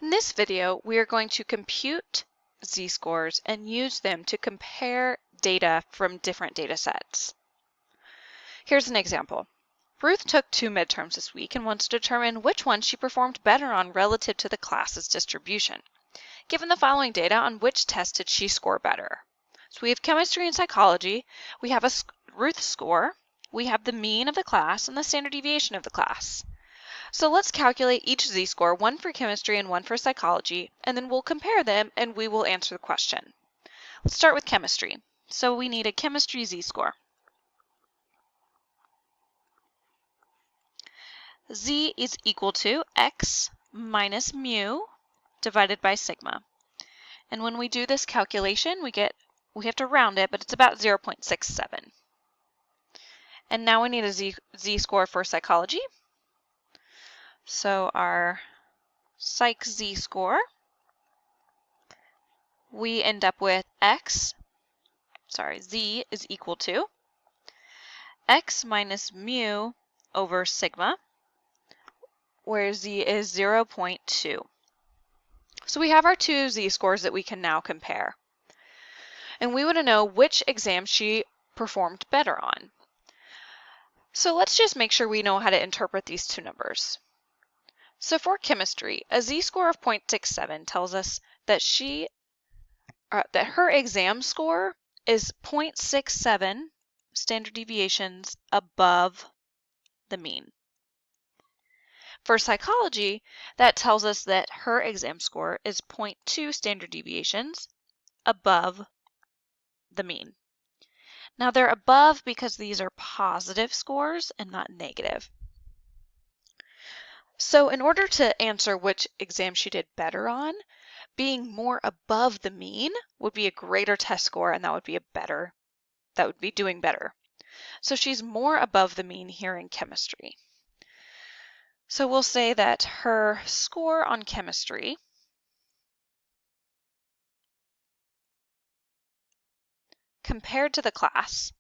In this video, we are going to compute z-scores and use them to compare data from different data sets. Here's an example. Ruth took 2 midterms this week and wants to determine which one she performed better on relative to the class's distribution. Given the following data, on which test did she score better? So we have chemistry and psychology, we have Ruth score, we have the mean of the class, and the standard deviation of the class. So let's calculate each z-score, one for chemistry and one for psychology, and then we'll compare them and we will answer the question. Let's start with chemistry. So we need a chemistry z-score. Z is equal to x minus mu divided by sigma. And when we do this calculation, we have to round it, but it's about 0.67. And now we need a z-score for psychology. So our psych z-score, we end up with z is equal to x minus mu over sigma, where z is 0.2. So we have our two z-scores that we can now compare. And we want to know which exam she performed better on. So let's just make sure we know how to interpret these two numbers. So for chemistry, a z-score of 0.67 tells us that that her exam score is 0.67 standard deviations above the mean. For psychology, that tells us that her exam score is 0.2 standard deviations above the mean. Now they're above because these are positive scores and not negative. So in order to answer which exam she did better on, being more above the mean would be a greater test score, and that would be doing better. So she's more above the mean here in chemistry. So we'll say that her score on chemistry compared to the class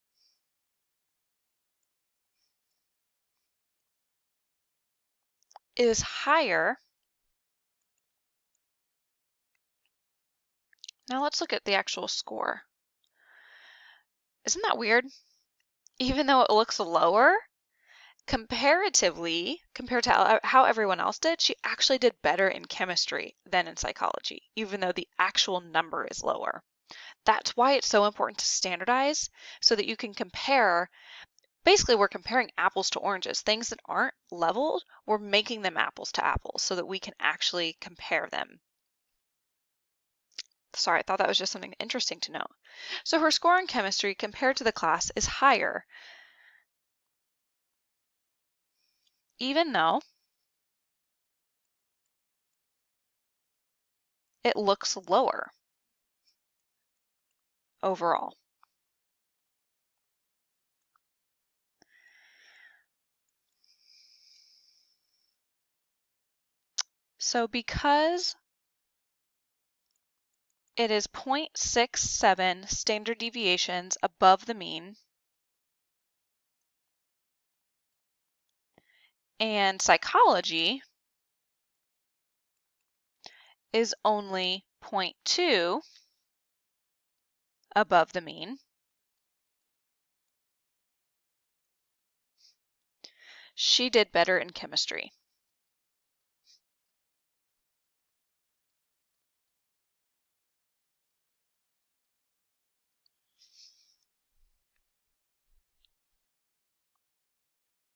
is higher. Now let's look at the actual score. Isn't that weird? Even though it looks lower, comparatively, compared to how everyone else did, she actually did better in chemistry than in psychology, even though the actual number is lower. That's why it's so important to standardize so that you can compare. Basically, we're comparing apples to oranges. Things that aren't leveled, we're making them apples to apples so that we can actually compare them. Sorry, I thought that was just something interesting to know. So her score in chemistry compared to the class is higher, even though it looks lower overall. So because it is 0.67 standard deviations above the mean, and psychology is only 0.2 above the mean, she did better in chemistry.